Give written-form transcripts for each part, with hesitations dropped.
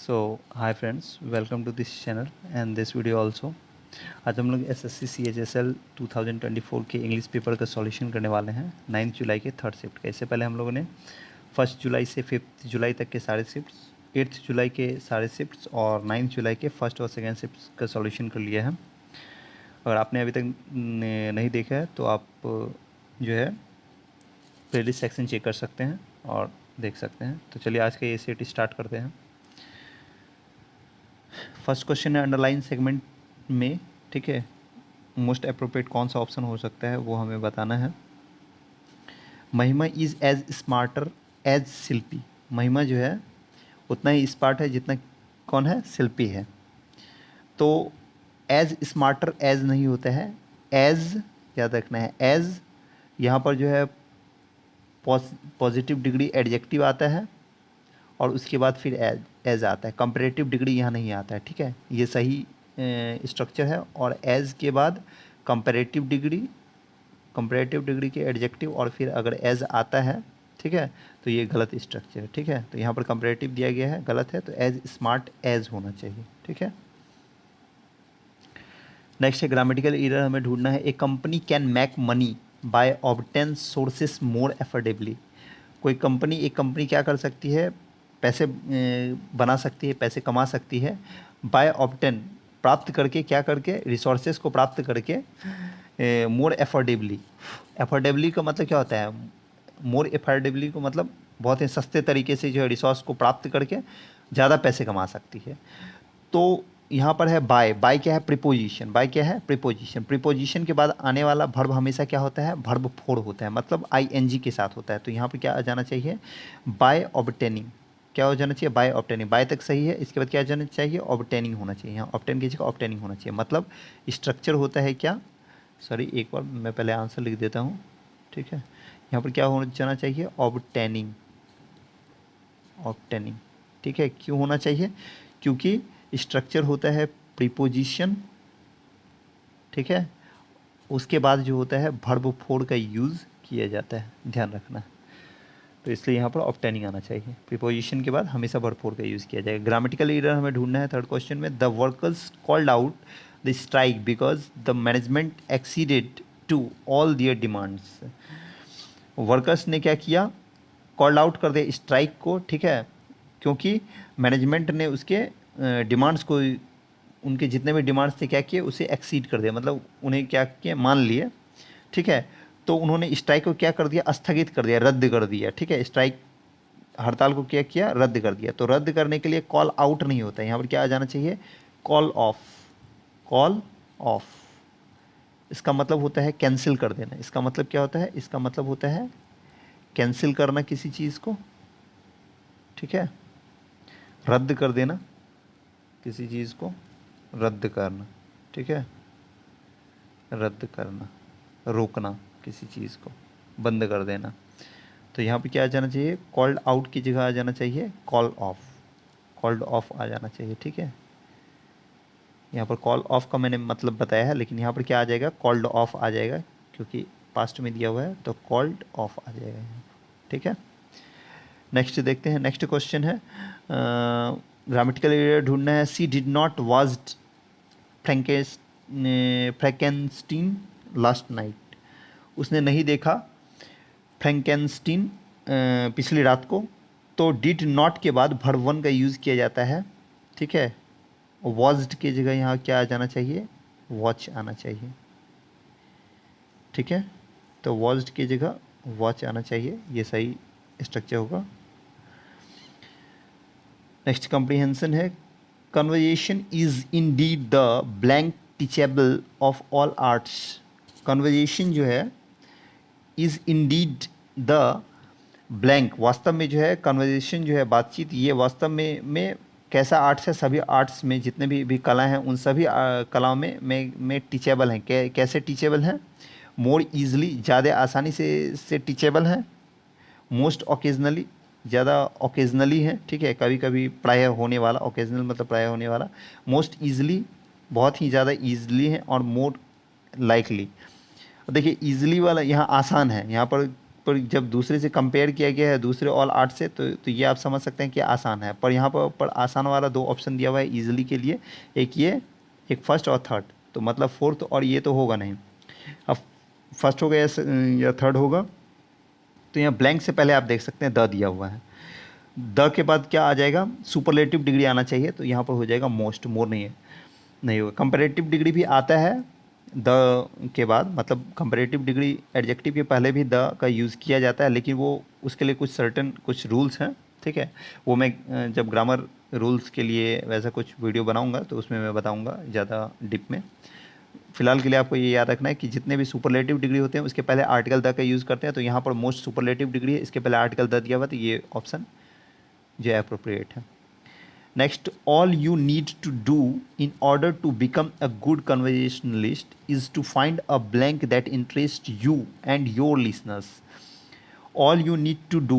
So hi friends, welcome to this channel and this video also। आज हम लोग SSC CHSL 2024 के English paper का सॉल्यूशन करने वाले हैं 9 जुलाई के थर्ड शिफ्ट का। इससे पहले हम लोगों ने 1 जुलाई से 5 जुलाई तक के सारे शिफ्ट्स, 8 जुलाई के सारे शिफ्ट्स और 9 जुलाई के फर्स्ट और सेकेंड शिफ्ट का सॉल्यूशन कर लिया है। अगर आपने अभी तक नहीं देखा है तो आप जो है प्लेलिस्ट सेक्शन चेक कर सकते हैं और देख सकते हैं। तो चलिए आज का ये सेट स्टार्ट करते हैं। फर्स्ट क्वेश्चन है अंडरलाइन सेगमेंट में, ठीक है, मोस्ट अप्रोप्रिएट कौन सा ऑप्शन हो सकता है वो हमें बताना है। महिमा इज़ एज स्मार्टर एज शिल्पी। महिमा जो है उतना ही स्मार्ट है जितना कौन है, शिल्पी है। तो एज स्मार्टर एज नहीं होता है, एज याद रखना है। एज यहाँ पर जो है पॉजिटिव डिग्री एडजेक्टिव आता है और उसके बाद फिर एज आता है। कंपैरेटिव डिग्री यहाँ नहीं आता है, ठीक है, ये सही स्ट्रक्चर है। और एज के बाद कंपैरेटिव डिग्री के एडजेक्टिव और फिर अगर एज आता है, ठीक है, तो ये गलत स्ट्रक्चर है, ठीक है। तो यहाँ पर कंपैरेटिव दिया गया है, गलत है, तो एज स्मार्ट एज होना चाहिए, ठीक है। नेक्स्ट है ग्रामेटिकल एरर हमें ढूंढना है। A company can make money by obtain sources more affordably. कोई कंपनी, एक कंपनी क्या कर सकती है, पैसे बना सकती है, पैसे कमा सकती है बाय ऑब्टेन, प्राप्त करके, क्या करके, रिसोर्सेज को प्राप्त करके, मोर एफोर्डेबली। एफोर्डेबली का मतलब क्या होता है, मोर एफोर्डेबली को मतलब बहुत ही सस्ते तरीके से जो है रिसोर्स को प्राप्त करके ज़्यादा पैसे कमा सकती है। तो यहाँ पर है बाय। बाय क्या है, प्रीपोजिशन। बाय क्या है, प्रीपोजिशन। प्रीपोजिशन के बाद आने वाला वर्ब हमेशा क्या होता है, वर्ब फोर होता है, मतलब ING के साथ होता है। तो यहाँ पर क्या आ जाना चाहिए, बाय ऑब्टेनिंग। क्या हो जाना चाहिए, बाय ऑब्टेनिंग। बाय तक सही है, इसके बाद क्या आ जाना चाहिए, ऑब्टेनिंग होना चाहिए। यहाँ ऑब्टेन की जगह ऑब्टेनिंग होना चाहिए। मतलब स्ट्रक्चर होता है क्या, सॉरी एक बार मैं पहले आंसर लिख देता हूँ, ठीक है। यहाँ पर क्या हो जाना चाहिए, ऑब्टेनिंग। ऑब्टेनिंग, ठीक है। क्यों होना चाहिए, क्योंकि स्ट्रक्चर होता है प्रीपोजिशन, ठीक है, उसके बाद जो होता है वर्ब फोर का यूज़ किया जाता है, ध्यान रखना। तो इसलिए यहाँ पर ऑब्टेनिंग आना चाहिए। प्रीपोजिशन के बाद हमेशा वर्ब फोर का यूज़ किया जाएगा। ग्रामेटिकल एरर हमें ढूंढना है थर्ड क्वेश्चन में। The workers called out the strike because the management acceded to all their demands. Workers ने क्या किया, कॉल्ड आउट कर दिया स्ट्राइक को, ठीक है, क्योंकि मैनेजमेंट ने उसके डिमांड्स को, उनके जितने भी डिमांड्स थे क्या किए, उसे एक्सीड कर दिया, मतलब उन्हें क्या किया, मान लिए, ठीक है। तो उन्होंने स्ट्राइक को क्या कर दिया, स्थगित कर दिया, रद्द कर दिया, ठीक है। स्ट्राइक हड़ताल को क्या किया, रद्द कर दिया। तो रद्द करने के लिए कॉल आउट नहीं होता है, यहाँ पर क्या आ जाना चाहिए, कॉल ऑफ। कॉल ऑफ इसका मतलब होता है कैंसिल कर देना। इसका मतलब क्या होता है, इसका मतलब होता है कैंसिल करना किसी चीज़ को, ठीक है, रद्द कर देना किसी चीज़ को, रद्द करना, ठीक है, रद्द करना, रोकना किसी चीज़ को, बंद कर देना। तो यहाँ पे क्या आ जाना चाहिए, कॉल्ड आउट की जगह आ जाना चाहिए कॉल ऑफ। कॉल्ड ऑफ आ जाना चाहिए, ठीक है। यहाँ पर कॉल ऑफ का मैंने मतलब बताया है, लेकिन यहाँ पर क्या आ जाएगा, कॉल्ड ऑफ आ जाएगा, क्योंकि पास्ट में दिया हुआ है, तो कॉल्ड ऑफ आ जाएगा यहाँ, ठीक है। नेक्स्ट देखते हैं। नेक्स्ट क्वेश्चन है ग्रामेटिकल एरर ढूंढना है। She did not watched Frankenstein last night. उसने नहीं देखा फ्रैंकेनस्टीन पिछली रात को। तो डिड नॉट के बाद वर्ब वन का यूज़ किया जाता है, ठीक है। वाज्ड की जगह यहाँ क्या आ जाना चाहिए, वॉच आना चाहिए, ठीक है। तो वाज्ड की जगह वॉच आना चाहिए, ये सही स्ट्रक्चर होगा। नेक्स्ट कॉम्प्रिहेंशन है। Conversation is Indeed the blank teachable of all arts. Conversation जो है, इज इंडीड द ब्लैंक, वास्तव में जो है कन्वर्जेशन जो है, बातचीत, ये वास्तव में कैसा आर्ट्स है, सभी आर्ट्स में जितने भी कला हैं, उन सभी कलाओं में टीचेबल हैं। कैसे टीचेबल हैं, मोर ईजली, ज़्यादा आसानी से टीचेबल हैं। मोस्ट ओकेजनली, ज़्यादा ओकेजनली है, ठीक है, कभी कभी प्रायः होने वाला, ओकेजनल मतलब प्रायः होने वाला। मोस्ट ईजली, बहुत ही ज़्यादा ईजली है। और मोर लाइकली, देखिए ईजली वाला यहाँ आसान है, यहाँ पर पर जब दूसरे से कंपेयर किया गया है दूसरे ऑल आर्ट से, तो ये आप समझ सकते हैं कि आसान है। पर यहाँ पर आसान वाला दो ऑप्शन दिया हुआ है ईजिली के लिए, एक ये, एक फर्स्ट और थर्ड, तो मतलब फोर्थ और ये तो होगा नहीं। अब फर्स्ट होगा या थर्ड होगा, तो यहाँ ब्लैंक से पहले आप देख सकते हैं द दिया हुआ है, द के बाद क्या आ जाएगा, सुपरलेटिव डिग्री आना चाहिए, तो यहाँ पर हो जाएगा मोस्ट, मोर नहीं है, नहीं होगा। कंपैरेटिव डिग्री भी आता है द के बाद, मतलब कंपैरेटिव डिग्री एडजेक्टिव के पहले भी द का यूज़ किया जाता है, लेकिन वो उसके लिए कुछ सर्टेन कुछ रूल्स हैं, ठीक है। वो मैं जब ग्रामर रूल्स के लिए वैसा कुछ वीडियो बनाऊंगा तो उसमें मैं बताऊंगा ज़्यादा डीप में। फिलहाल के लिए आपको ये याद रखना है कि जितने भी सुपरलेटिव डिग्री होते हैं उसके पहले आर्टिकल द का यूज़ करते हैं, तो यहाँ पर मोस्ट सुपरलेटिव डिग्री है, इसके पहले आर्टिकल द दिया हुआ, तो ये ऑप्शन जो अप्रोप्रिएट है। Next, all you need to do in order to become a good conversationalist is to find a blank that interests you and your listeners. All you need to do,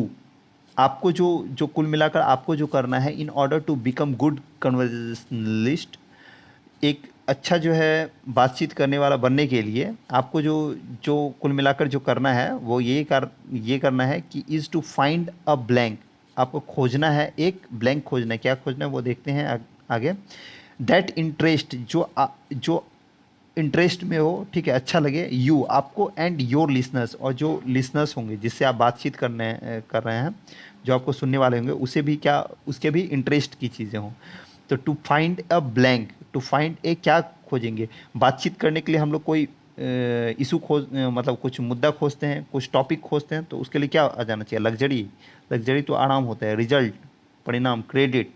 आपको जो कुल मिलाकर आपको जो करना है, in order to become good conversationalist, एक अच्छा जो है बातचीत करने वाला बनने के लिए आपको जो कुल मिलाकर जो करना है वो ये करना है कि is to find a blank, आपको खोजना है, एक ब्लैंक खोजना है। क्या खोजना है वो देखते हैं आगे। दैट इंटरेस्ट, जो इंटरेस्ट में हो, ठीक है, अच्छा लगे, यू आपको, एंड योर लिसनर्स, और जो लिसनर्स होंगे जिससे आप बातचीत कर रहे हैं, जो आपको सुनने वाले होंगे, उसे भी क्या, उसके भी इंटरेस्ट की चीज़ें हों। तो to find a blank, to find a क्या खोजेंगे, बातचीत करने के लिए हम लोग कोई इशू मतलब कुछ मुद्दा खोजते हैं, कुछ टॉपिक खोजते हैं, तो उसके लिए क्या आ जाना चाहिए, लग्जरी, लग्जरी तो आराम होता है, रिजल्ट परिणाम, क्रेडिट,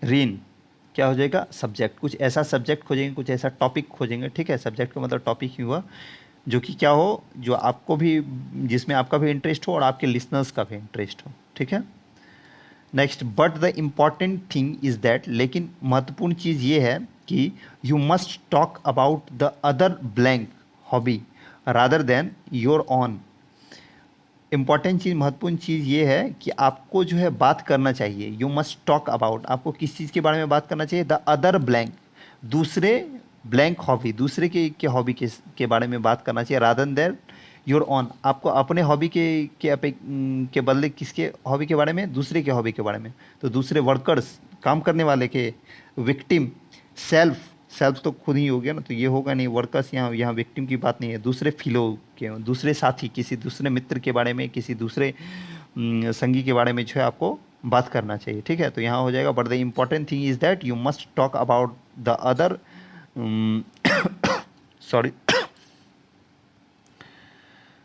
रीन क्या हो जाएगा, सब्जेक्ट, कुछ ऐसा सब्जेक्ट खोजेंगे, कुछ ऐसा टॉपिक खोजेंगे, ठीक है। सब्जेक्ट का मतलब टॉपिक ही हुआ, जो कि क्या हो, जो आपको भी, जिसमें आपका भी इंटरेस्ट हो और आपके लिसनर्स का भी इंटरेस्ट हो, ठीक है। Next, but the important thing is that, लेकिन महत्वपूर्ण चीज़ ये है कि you must talk about the other blank hobby rather than your own. Important चीज़, महत्वपूर्ण चीज़ ये है कि आपको जो है बात करना चाहिए, यू मस्ट टॉक अबाउट, आपको किस चीज़ के बारे में बात करना चाहिए, द अदर ब्लैंक, दूसरे ब्लैंक हॉबी, दूसरे के हॉबी के बारे में बात करना चाहिए, रादर देन योर ऑन, आपको अपने हॉबी के बदले किसके हॉबी के बारे में, दूसरे के हॉबी के बारे में। तो दूसरे वर्कर्स, काम करने वाले के, विक्टिम, सेल्फ, सेल्फ तो खुद ही हो गया ना, तो ये होगा नहीं, वर्कर्स, यहाँ विक्टिम की बात नहीं है, दूसरे फिलो के, दूसरे साथी, किसी दूसरे मित्र के बारे में, किसी दूसरे संगी के बारे में जो है आपको बात करना चाहिए, ठीक है। तो यहाँ हो जाएगा, but the important thing is that you must talk about the other sorry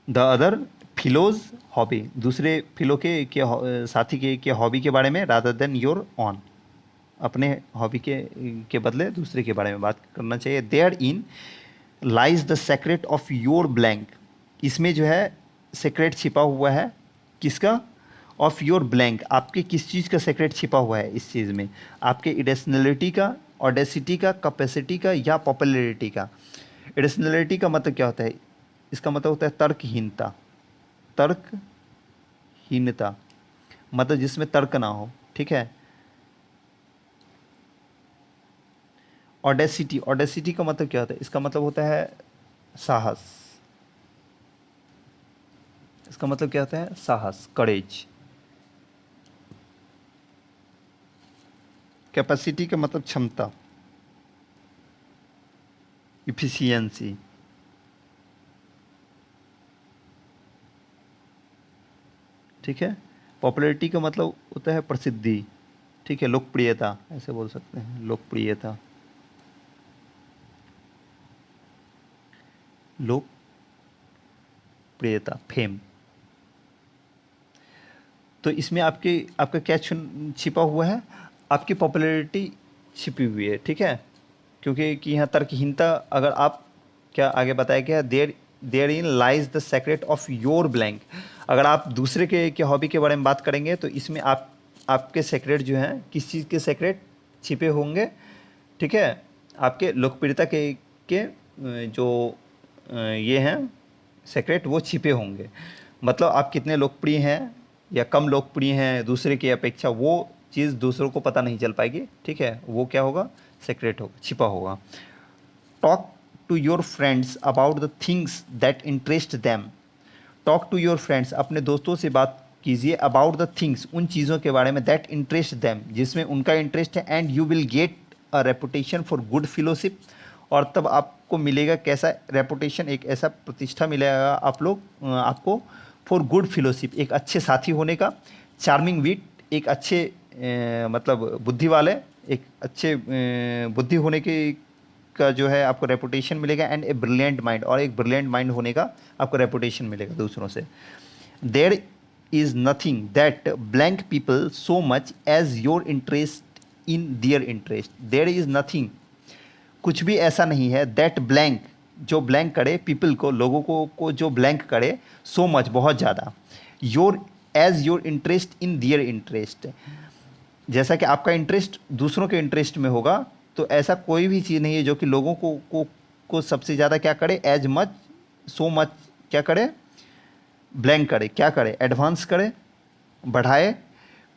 the other fellow's hobby, दूसरे फिलो के साथी के हॉबी के बारे में, रादर देन योर ऑन, अपने हॉबी के बदले दूसरे के बारे में बात करना चाहिए। There in lies the secret of your blank, इसमें जो है सेक्रेट छिपा हुआ है, किसका, ऑफ योर ब्लैंक, आपके किस चीज़ का सेक्रेट छिपा हुआ है इस चीज़ में, आपके इरेशनलिटी का, ऑडेसिटी का, कैपेसिटी का, या पॉपुलैरिटी का। इरेशनलिटी का मतलब क्या होता है, इसका मतलब होता है तर्कहीनता, तर्कहीनता मतलब जिसमें तर्क ना हो, ठीक है। ऑडेसिटी, ऑडेसिटी का मतलब क्या होता है, इसका मतलब होता है साहस, इसका मतलब क्या होता है, साहस, करेज। कैपेसिटी का मतलब क्षमता, इफिशियंसी, ठीक है। पॉपुलैरिटी का मतलब होता है प्रसिद्धि, ठीक है, लोकप्रियता, ऐसे बोल सकते हैं, लोकप्रियता, लोकप्रियता, फेम। तो इसमें आपका क्या छिपा हुआ है, आपकी पॉपुलैरिटी छिपी हुई है, ठीक है। क्योंकि कि यहाँ तर्कहीनता, अगर आप, क्या आगे बताया गया, there in lies the secret of your blank, अगर आप दूसरे के हॉबी के बारे में बात करेंगे तो इसमें आपके सेक्रेट जो हैं, किस चीज़ के सेक्रेट छिपे होंगे, ठीक है, आपके लोकप्रियता के जो ये हैं सेक्रेट, वो छिपे होंगे। मतलब आप कितने लोकप्रिय हैं या कम लोकप्रिय हैं दूसरे की अपेक्षा, वो चीज़ दूसरों को पता नहीं चल पाएगी, ठीक है, वो क्या होगा, सेक्रेट होगा, छिपा होगा। Talk to your friends about the things that interest them, talk to your friends, अपने दोस्तों से बात कीजिए अबाउट द थिंग्स, उन चीज़ों के बारे में दैट इंटरेस्ट देम, जिसमें उनका इंटरेस्ट है, and you will get a reputation for good fellowship, और तब आपको मिलेगा कैसा रेपुटेशन, एक ऐसा प्रतिष्ठा मिलेगा आपको फॉर गुड फेलोशिप, एक अच्छे साथी होने का, चार्मिंग विट, एक अच्छे मतलब बुद्धि वाले, एक अच्छे बुद्धि होने के का जो है आपको रेपुटेशन मिलेगा, एंड ए ब्रिलियंट माइंड, और एक ब्रिलियंट माइंड होने का आपको रेपुटेशन मिलेगा दूसरों से। There is nothing that blank people so much as your interest in their interest, there is nothing, कुछ भी ऐसा नहीं है, दैट ब्लैंक, जो ब्लैंक करे, पीपल को, लोगों को जो ब्लैंक करे, सो मच, बहुत ज़्यादा, your as your interest in their interest, जैसा कि आपका इंटरेस्ट दूसरों के इंटरेस्ट में होगा, तो ऐसा कोई भी चीज़ नहीं है जो कि लोगों को सबसे ज़्यादा क्या करे, एज मच, सो मच क्या करे, ब्लैंक करे, क्या करे, एडवांस करे, बढ़ाए,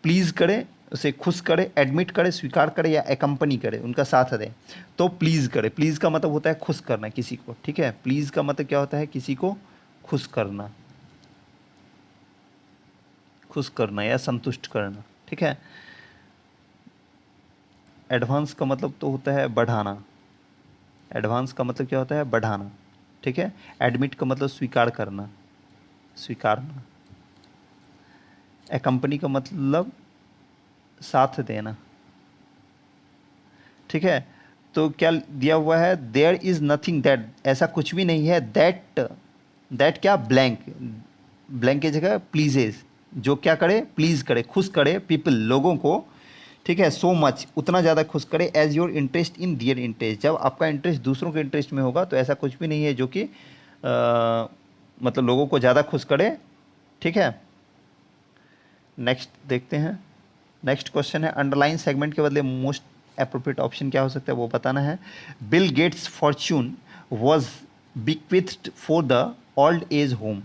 प्लीज़ करे, उसे खुश करे, एडमिट करे, स्वीकार करे, या एकम्पनी करे, उनका साथ दे। तो प्लीज़ करे, प्लीज़ का मतलब होता है खुश करना किसी को, ठीक है, प्लीज़ का मतलब क्या होता है, किसी को खुश करना, खुश करना या संतुष्ट करना, ठीक है। एडवांस का मतलब तो होता है बढ़ाना, एडवांस का मतलब क्या होता है, बढ़ाना, ठीक है। एडमिट का मतलब स्वीकार करना, स्वीकारना। एकम्पनी का मतलब साथ देना, ठीक है। तो क्या दिया हुआ है, देयर इज नथिंग दैट, ऐसा कुछ भी नहीं है, दैट क्या, ब्लैंक, ब्लैंक की जगह प्लीजेज, जो क्या करे, प्लीज करे, खुश करे, पीपल, लोगों को, ठीक है, सो मच, उतना ज़्यादा खुश करे, as your interest in their interest, जब आपका इंटरेस्ट दूसरों के इंटरेस्ट में होगा, तो ऐसा कुछ भी नहीं है जो कि मतलब लोगों को ज़्यादा खुश करे, ठीक है। नेक्स्ट देखते हैं, नेक्स्ट क्वेश्चन है, अंडरलाइन सेगमेंट के बदले मोस्ट एप्रोप्रिएट ऑप्शन क्या हो सकता है वो बताना है। Bill Gates fortune was bequeathed for the old age home,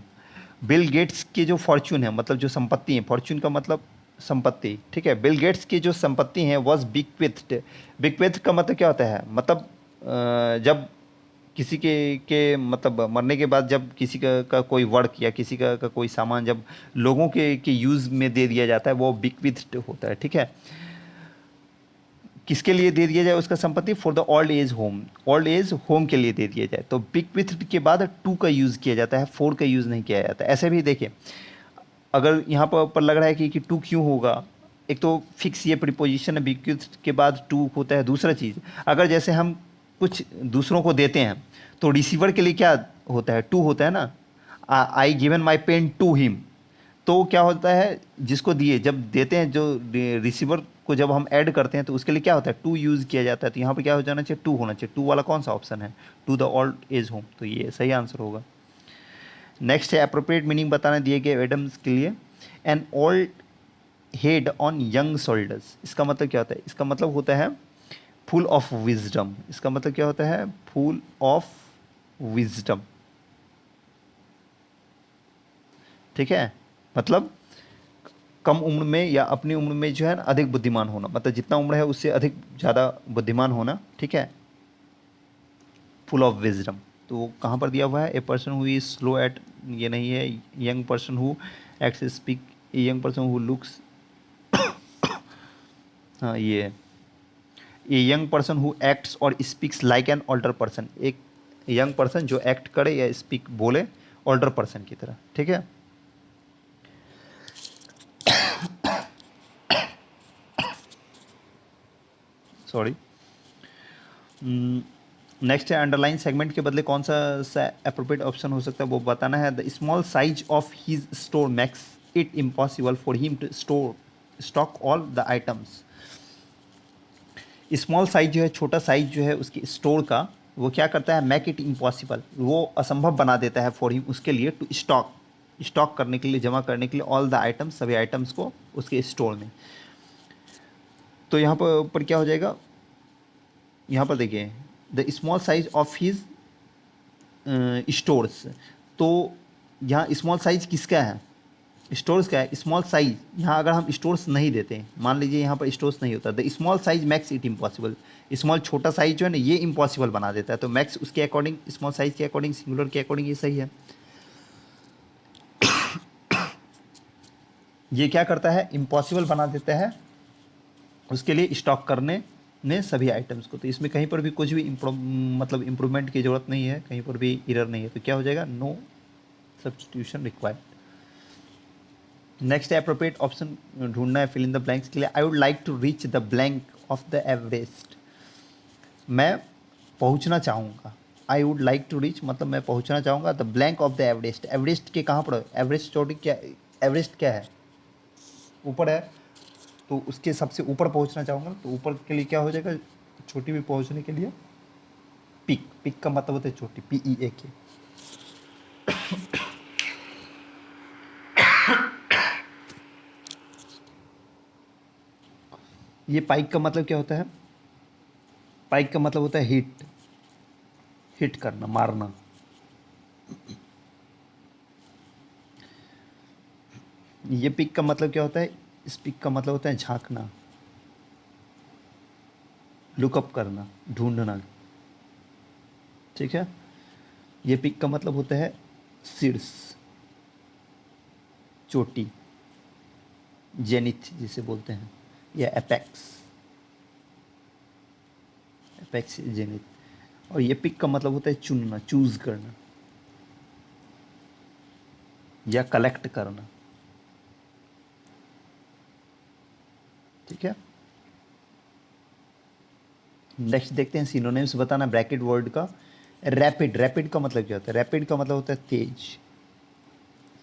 Bill Gates की जो फॉर्च्यून है, मतलब जो संपत्ति है, फॉर्च्यून का मतलब संपत्ति, ठीक है, बिल गेट्स की जो संपत्ति है वॉज बिक्विथ्ड, बिक्विथ का मतलब क्या होता है, मतलब जब किसी के मतलब मरने के बाद जब किसी का कोई वर्क या किसी का कोई सामान जब लोगों के यूज़ में दे दिया जाता है, वो बिक्विथ्ड होता है, ठीक है। किसके लिए दे दिया जाए उसका संपत्ति, for the old age home, old age home के लिए दे दिया जाए, तो बिक्विथ्ड के बाद टू का यूज़ किया जाता है, फोर का यूज़ नहीं किया जाता है। ऐसे भी देखिए, अगर यहाँ पर लग रहा है कि टू क्यों होगा, एक तो फिक्स ये प्रीपोजिशन है, बिक्विथ्ड के बाद टू होता है। दूसरा चीज़, अगर जैसे हम कुछ दूसरों को देते हैं, तो रिसीवर के लिए क्या होता है, टू होता है ना, I given my pen to him, तो क्या होता है, जिसको दिए जब देते हैं, जो रिसीवर को जब हम ऐड करते हैं, तो उसके लिए क्या होता है, टू यूज़ किया जाता है। तो यहाँ पे क्या हो जाना चाहिए, टू होना चाहिए। टू वाला कौन सा ऑप्शन है, to the old age home, तो ये सही आंसर होगा। नेक्स्ट है, अप्रोप्रिएट मीनिंग बताना दिए गए एडम्स के लिए। An old head on young shoulders, इसका मतलब क्या होता है, इसका मतलब होता है फुल ऑफ विजडम, इसका मतलब क्या होता है, फुल ऑफ विजडम, ठीक है, मतलब कम उम्र में या अपनी उम्र में जो है ना अधिक बुद्धिमान होना, मतलब जितना उम्र है उससे अधिक ज़्यादा बुद्धिमान होना, ठीक है, फुल ऑफ विजडम। तो वो कहाँ पर दिया हुआ है, a person who is slow at, ये नहीं है, young person who acts speak, young person who looks, हाँ ये है, a young person who acts और speaks like an older person, एक यंग पर्सन जो एक्ट करे या स्पीक बोले ओल्डर पर्सन की तरह, ठीक है। सॉरी। नेक्स्ट है, अंडरलाइन सेगमेंट के बदले कौन सा एप्रोप्रिएट ऑप्शन हो सकता है वो बताना है। The small size of his store makes it impossible for him to stock all the items. Small size जो है, छोटा साइज जो है उसके स्टोर का, वो क्या करता है, मेक इट इम्पॉसिबल, वो असंभव बना देता है फॉर हिम, उसके लिए, टू स्टॉक करने के लिए, जमा करने के लिए, ऑल द आइटम्स, सभी आइटम्स को उसके स्टोर में। तो यहाँ पर क्या हो जाएगा, यहाँ पर देखिए, the small size of his stores, तो यहाँ स्मॉल साइज किसका है, स्टोर्स का है। स्मॉल साइज, यहाँ अगर हम स्टोर्स नहीं देते, मान लीजिए यहाँ पर स्टोर्स नहीं होता, the small size max it impossible, small छोटा साइज जो है ना ये इम्पॉसिबल बना देता है, तो मैक्स उसके अकॉर्डिंग, स्मॉल साइज के अकॉर्डिंग, सिंगुलर के अकॉर्डिंग ये सही है। ये क्या करता है, इम्पॉसिबल बना देता है उसके लिए स्टॉक करने ने सभी आइटम्स को। तो इसमें कहीं पर भी कुछ भी मतलब इम्प्रूवमेंट की ज़रूरत नहीं है, कहीं पर भी एरर नहीं है, तो क्या हो जाएगा, नो सब्स्टिट्यूशन रिक्वायर्ड। नेक्स्ट है अप्रोप्रिएट ऑप्शन ढूंढना है फिल इन द ब्लैंक्स के लिए। I would like to reach the blank of the Everest. मैं पहुंचना चाहूँगा, I would like to reach मतलब मैं पहुंचना चाहूँगा the blank of the Everest. Everest के कहाँ पर, एवरेस्ट चोटी क्या, एवरेस्ट क्या है, ऊपर है, तो उसके सबसे ऊपर पहुंचना चाहूँगा। तो ऊपर के लिए क्या हो जाएगा, चोटी भी पहुंचने के लिए पिक, पिक का मतलब होता है चोटी, PEAK। ये पाइक का मतलब क्या होता है, पाइक का मतलब होता है हिट, हिट करना, मारना। ये पिक का मतलब क्या होता है, इस पिक का मतलब होता है झांकना, लुकअप करना, ढूंढना। ठीक है, ये पिक का मतलब होता है शीर्ष, चोटी, जेनिथ जिसे बोलते हैं, या एपेक्स, एपेक्स जेनिथ। और ये पिक का मतलब होता है चुनना, चूज करना या कलेक्ट करना। ठीक है, नेक्स्ट देखते हैं सिनोनिम्स बताना ब्रैकेट वर्ड का। रैपिड, रैपिड का मतलब क्या होता है, रैपिड का मतलब होता है तेज,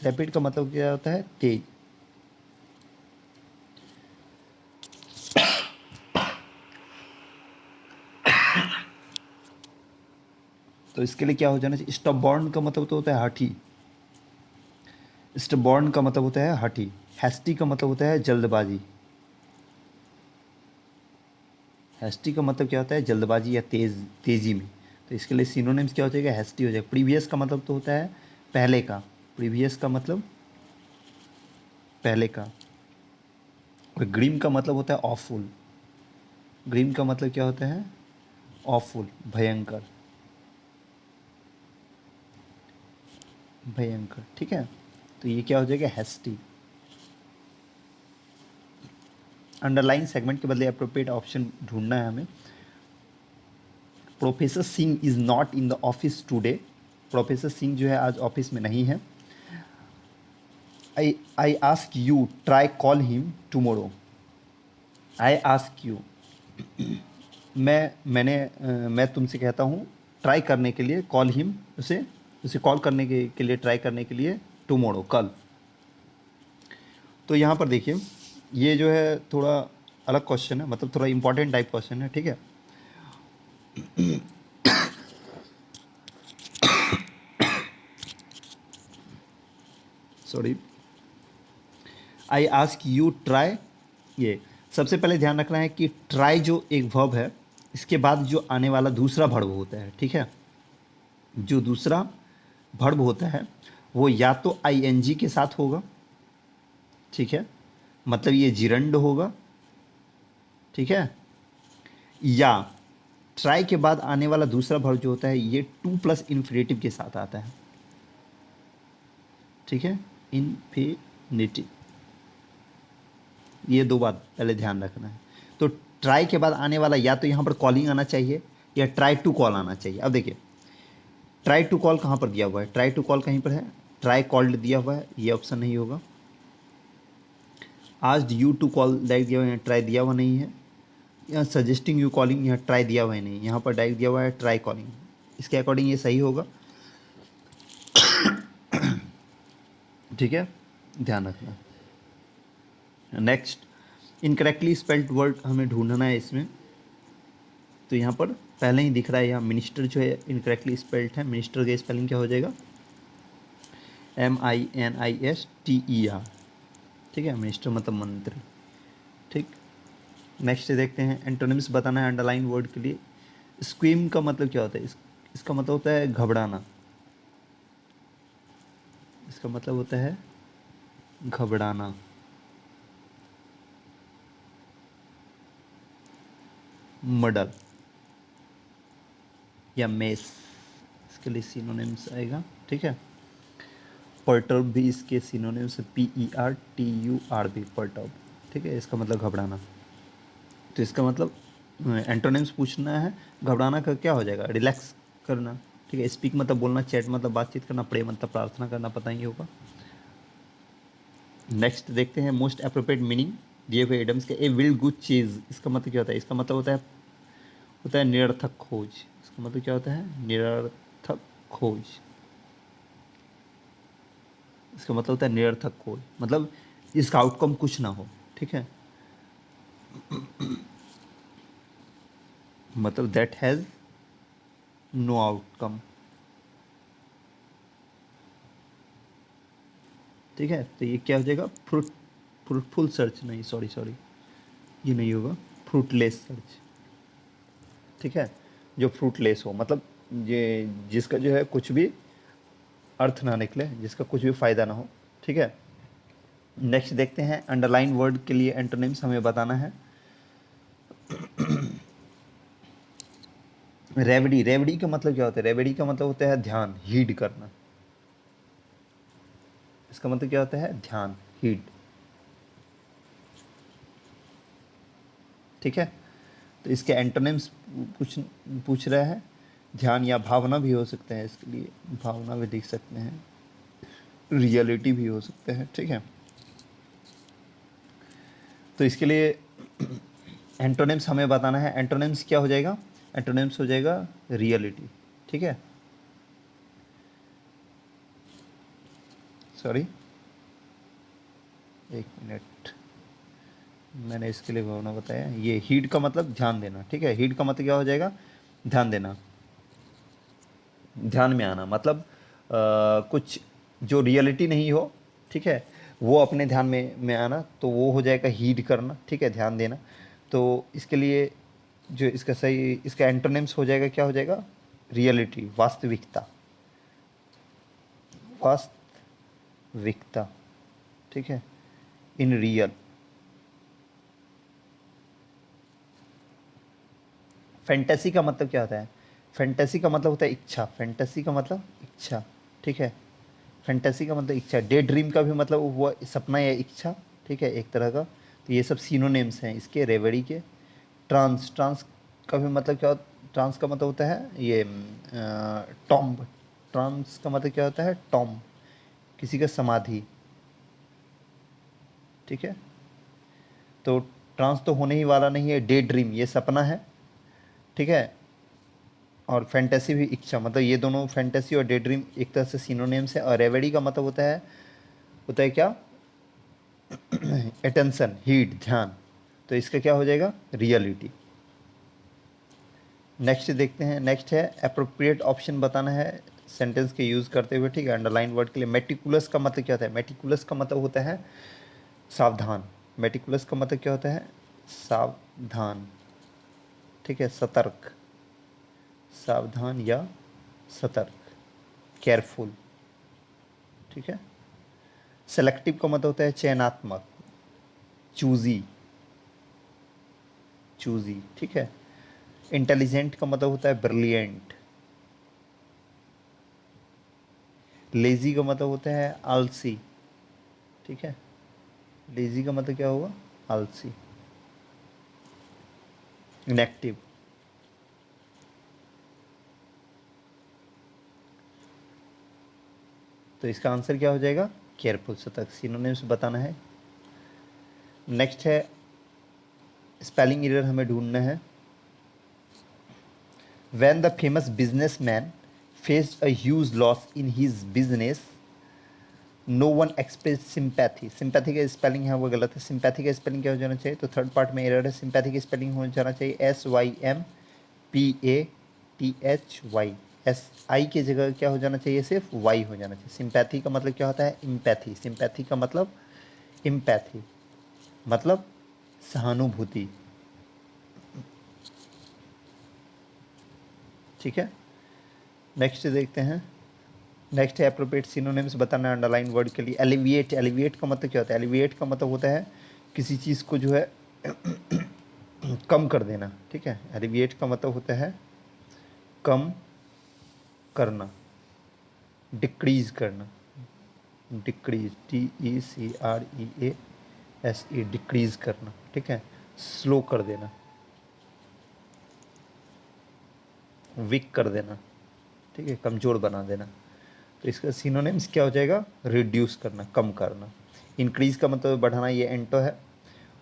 रैपिड का मतलब क्या होता है, तेज। तो इसके लिए क्या हो जाना चाहिए, स्टबॉर्न का मतलब तो होता है हठी, स्टबॉर्न का मतलब होता है हठी। हैस्टी का मतलब होता है जल्दबाजी, हैस्टी का मतलब क्या होता है, जल्दबाजी या तेज, तेजी में। तो इसके लिए सिनोनिम्स क्या हो जाएगा, हैस्टी हो जाएगा। प्रीवियस का मतलब तो होता है पहले का, प्रीवियस का मतलब पहले का। और ग्रीम का मतलब होता है ऑफुल, ग्रीम का मतलब क्या होता है, ऑफुल, भयंकर, भयंकर। ठीक है, तो ये क्या हो जाएगा, हैस्टी। अंडरलाइन सेगमेंट के बदले अप्रोप्रिएट ऑप्शन ढूंढना है हमें। Professor Singh is not in the office today. Professor Singh जो है आज ऑफिस में नहीं है। I ask you try call him tomorrow. I ask you, मैं तुमसे कहता हूँ ट्राई करने के लिए, कॉल हिम, उसे उसे कॉल करने के लिए, ट्राई करने के लिए, टुमोरो, कल। तो यहाँ पर देखिए, ये जो है थोड़ा अलग क्वेश्चन है, मतलब थोड़ा इंपॉर्टेंट टाइप क्वेश्चन है। ठीक है, sorry, I ask you try. ये सबसे पहले ध्यान रखना है कि ट्राई जो एक वर्ब है, इसके बाद जो आने वाला दूसरा वर्ब होता है, ठीक है, जो दूसरा वर्ब होता है वो या तो ING के साथ होगा, ठीक है, मतलब ये जिरंड होगा, ठीक है, या ट्राई के बाद आने वाला दूसरा वर्ब जो होता है ये टू प्लस इन्फिनेटिव के साथ आता है। ठीक है, इन्फिनेटिव, ये दो बात पहले ध्यान रखना है। तो ट्राई के बाद आने वाला या तो यहाँ पर कॉलिंग आना चाहिए या ट्राई टू कॉल आना चाहिए। अब देखिए, ट्राई टू कॉल कहाँ पर दिया हुआ है, ट्राई टू कॉल कहीं पर है, ट्राई कॉल्ड दिया हुआ है, ये ऑप्शन नहीं होगा। Asked you to call direct दिया हुआ है, यहाँ ट्राई दिया हुआ नहीं है। यहाँ सजेस्टिंग यू कॉलिंग, यहाँ ट्राई दिया हुआ है नहीं, यहाँ पर डायरेक्ट दिया हुआ है ट्राई कॉलिंग। इसके अकॉर्डिंग ये सही होगा। ठीक है, ध्यान रखना। नेक्स्ट, इनकरेक्टली स्पेल्ड वर्ड हमें ढूंढना है इसमें। तो यहाँ पर पहले ही दिख रहा है, यहाँ मिनिस्टर जो है इनकरेक्टली स्पेल्ड है। मिनिस्टर का स्पेलिंग क्या हो जाएगा, MINISTER। ठीक है, मिनिस्टर मतलब मंत्री। ठीक, नेक्स्ट देखते हैं, एंटोनिम्स बताना है अंडरलाइन वर्ड के लिए। स्क्वीम का मतलब क्या होता है, इसका मतलब होता है घबराना, इसका मतलब होता है घबराना। मडल या मेस, इसके लिए सिनोनिम्स आएगा। ठीक है, परटर्ब भी इसके सिनोनिम से PERTURB, परटर्ब, ठीक है, इसका मतलब घबराना। तो इसका मतलब एंटोनिम्स पूछना है, घबराना का क्या हो जाएगा, रिलैक्स करना, ठीक है। स्पीक मतलब बोलना, चैट मतलब बातचीत करना, प्रे मतलब प्रार्थना करना, पता ही होगा। नेक्स्ट देखते हैं मोस्ट अप्रोप्रिएट मीनिंग दिए हुए एडम्स के। ए विल गुड चीज, इसका मतलब क्या होता है, इसका मतलब होता है निरर्थक खोज। इसका मतलब क्या होता है, निरर्थक खोज। इसका मतलब होता है निरर्थक खोज, मतलब इसका आउटकम कुछ ना हो, ठीक है। मतलब दैट हैज़ नो आउटकम, ठीक है। तो ये क्या हो जाएगा, फ्रूटफुल सर्च, नहीं सॉरी सॉरी, ये नहीं होगा, फ्रूटलेस सर्च, ठीक है। जो फ्रूटलेस हो, मतलब ये जिसका जो है कुछ भी अर्थ ना निकले, जिसका कुछ भी फायदा ना हो, ठीक है। नेक्स्ट देखते हैं अंडरलाइन वर्ड के लिए एंटोनिम्स हमें बताना है। रेवडी, रेवडी का मतलब क्या होता है, रेवडी का मतलब होता है ध्यान, हीड करना। इसका मतलब क्या होता है, ध्यान, हीड, ठीक है। तो इसके एंटोनिम्स पूछ पूछ रहा है। ध्यान या भावना भी हो सकते हैं, इसके लिए भावना भी लिख सकते हैं, रियलिटी भी हो सकते हैं, ठीक है। तो इसके लिए एंटोनिम्स हमें बताना है। एंटोनिम्स क्या हो जाएगा, एंटोनिम्स हो जाएगा रियलिटी, ठीक है। सॉरी, एक मिनट, मैंने इसके लिए भावना बताया। ये हीड का मतलब ध्यान देना, ठीक है। हीड का मतलब क्या हो जाएगा, ध्यान देना, ध्यान में आना, मतलब कुछ जो रियलिटी नहीं हो, ठीक है, वो अपने ध्यान में आना, तो वो हो जाएगा हीड करना, ठीक है, ध्यान देना। तो इसके लिए जो इसका सही, इसका एंटोनिम्स हो जाएगा, क्या हो जाएगा, रियलिटी, वास्तविकता, वास्तविकता, ठीक है, इन रियल। फैंटेसी का मतलब क्या होता है, फैंटेसी का मतलब होता है इच्छा, फैंटेसी का मतलब इच्छा, ठीक है। फैंटेसी का मतलब इच्छा। डे ड्रीम का भी मतलब वो सपना या इच्छा, ठीक है, एक तरह का। तो ये सब सिनोनिम्स हैं इसके, रेवड़ी के। ट्रांस, ट्रांस का भी मतलब क्या होता, ट्रांस का मतलब होता है ये टॉम्ब। ट्रांस का मतलब क्या होता है, टॉम्ब, किसी का समाधि, ठीक है। तो ट्रांस तो होने ही वाला नहीं है, डे ड्रीम ये सपना है, ठीक है। और फैंटेसी भी इच्छा, मतलब ये दोनों, फैंटेसी और डे ड्रीम एक तरह से सिनोनिम्स है। और रेवेडी का मतलब होता है क्या, अटेंशन, हीट, ध्यान। तो इसका क्या हो जाएगा, रियलिटी। नेक्स्ट देखते हैं। नेक्स्ट है अप्रोप्रिएट ऑप्शन बताना है सेंटेंस के यूज़ करते हुए, ठीक है। अंडरलाइन वर्ड के लिए मेटिकुलस का मतलब क्या होता है, मेटिकुलस का मतलब होता है सावधान। मेटिकुलस का मतलब क्या होता है, सावधान, ठीक है, सतर्क, सावधान या सतर्क, केयरफुल, ठीक है। सेलेक्टिव का मतलब होता है चयनात्मक, चूजी, चूजी, ठीक है। इंटेलिजेंट का मतलब होता है ब्रिलियंट। लेजी का मतलब होता है आलसी, ठीक है। लेजी का मतलब क्या होगा, आलसी, इनएक्टिव। तो इसका आंसर क्या हो जाएगा, केयरफुल, सतर्क। सिनोनिम्स बताना है। नेक्स्ट है स्पेलिंग एरर हमें ढूंढना है। When the famous businessman faced a huge loss in his business, no one express sympathy. Sympathy का स्पेलिंग है वो गलत है। सिंपैथी का स्पेलिंग क्या हो जाना चाहिए, तो थर्ड पार्ट में एरर है। सिंपैथी का स्पेलिंग हो जाना चाहिए SYMPATHY। SI की जगह क्या हो जाना चाहिए, सिर्फ Y हो जाना चाहिए। सिंपैथी का मतलब क्या होता है, इम्पैथी। सिंपैथी का मतलब इम्पैथी, मतलब सहानुभूति, ठीक है। नेक्स्ट देखते हैं। नेक्स्ट है एप्रोप्रिएट सिनोनिम्स बताना है अंडरलाइन वर्ड के लिए। एलिविएट, एलिविएट का मतलब क्या होता है, एलिविएट का मतलब होता है किसी चीज़ को जो है कम कर देना, ठीक है। एलिविएट का मतलब होता है कम करना, डिक्रीज करना, डिक्रीज, DECREASE, डिक्रीज करना, ठीक है, स्लो कर देना, वीक कर देना, ठीक है, कमज़ोर बना देना। तो इसका सिनोनिम्स क्या हो जाएगा? रिड्यूस करना, कम करना। इंक्रीज का मतलब बढ़ाना, ये एंटो है।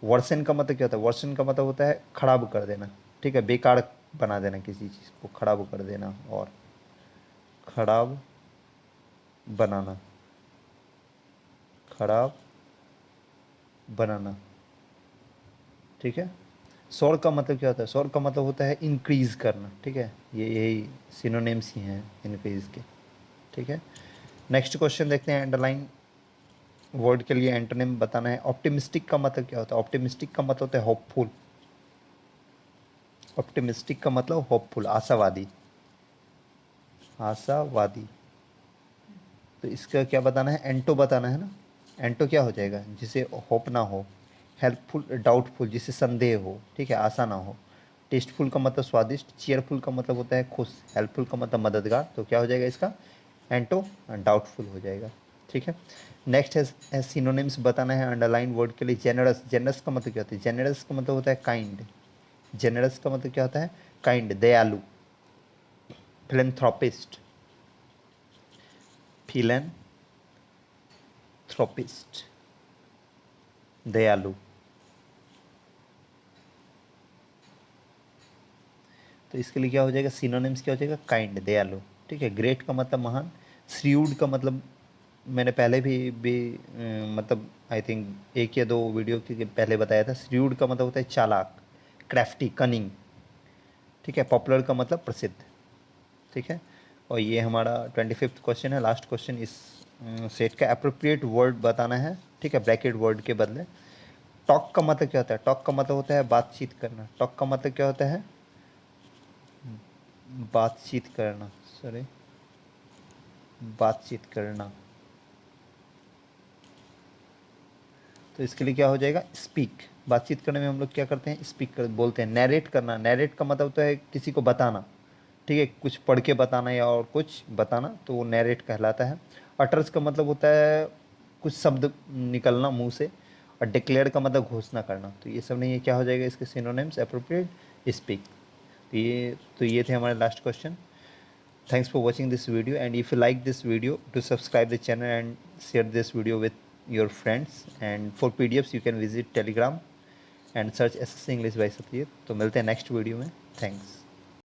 वर्सन का मतलब क्या होता है? वर्सन का मतलब होता है खराब कर देना, ठीक है, बेकार बना देना, किसी चीज़ को खराब कर देना और खराब बनाना, खराब बनाना, ठीक है। सौर का मतलब क्या होता है? सौर का मतलब होता है इंक्रीज करना, ठीक है, ये यही सिनोनिम्स ही हैं इंक्रीज के, ठीक है। नेक्स्ट क्वेश्चन देखते हैं। अंडरलाइन वर्ड के लिए एंटोनिम बताना है। ऑप्टिमिस्टिक का मतलब क्या होता है? ऑप्टिमिस्टिक का मतलब होता है होपफुल। ऑप्टिमिस्टिक का मतलब होपफुल, आशावादी, आशावादी। तो इसका क्या बताना है? एंटो बताना है ना। एंटो क्या हो जाएगा? जिसे होप ना हो। हेल्पफुल, डाउटफुल, जिसे संदेह हो, ठीक है, आशा ना हो। टेस्टफुल का मतलब स्वादिष्ट। चीयरफुल का मतलब होता है खुश। हेल्पफुल का मतलब मददगार। तो क्या हो जाएगा इसका? एंटो डाउटफुल हो जाएगा, ठीक है। नेक्स्ट है सिनोनिम्स बताना है अंडरलाइन वर्ड के लिए। जेनरस, जेनरस का मतलब क्या होता है? जेनरस का मतलब होता है काइंड। जेनरस का मतलब क्या होता है? काइंड, दयालु। फिलेंथ्रोपिस्ट, फिलेंथ्रोपिस्ट, दयालु। तो इसके लिए क्या हो जाएगा? सिनोनिम्स क्या हो जाएगा? काइंड, दयालु, ठीक है। ग्रेट का मतलब महान। श्रीउड का मतलब मैंने पहले भी मतलब आई थिंक एक या दो वीडियो के पहले बताया था। श्रीउड का मतलब होता है चालाक, क्राफ्टी, कनिंग, ठीक है। पॉपुलर का मतलब प्रसिद्ध, ठीक है। और ये हमारा 25th क्वेश्चन है, लास्ट क्वेश्चन इस सेट का। अप्रोप्रिएट वर्ड बताना है, ठीक है, ब्रैकेट वर्ड के बदले। टॉक का मतलब क्या होता है? टॉक का मतलब होता है बातचीत करना। टॉक का मतलब क्या होता है? बातचीत करना, सॉरी, बातचीत करना। तो इसके लिए क्या हो जाएगा? स्पीक। बातचीत करने में हम लोग क्या करते हैं? स्पीक कर बोलते हैं। नैरेट करना, नैरेट का मतलब होता है किसी को बताना, ठीक है, कुछ पढ़ के बताना या और कुछ बताना, तो वो नैरेट कहलाता है। अटर्स का मतलब होता है कुछ शब्द निकलना मुंह से। और डिक्लेयर का मतलब घोषणा करना। तो ये सब नहीं है, क्या हो जाएगा इसके सिनोनिम्स? Appropriate, speak. तो ये थे हमारे last question. Thanks for watching this video, and if you like this video, to subscribe the channel and share this video with your friends. And for PDFs you can visit Telegram and search SS English by Satyajit. तो मिलते हैं next video में। Thanks.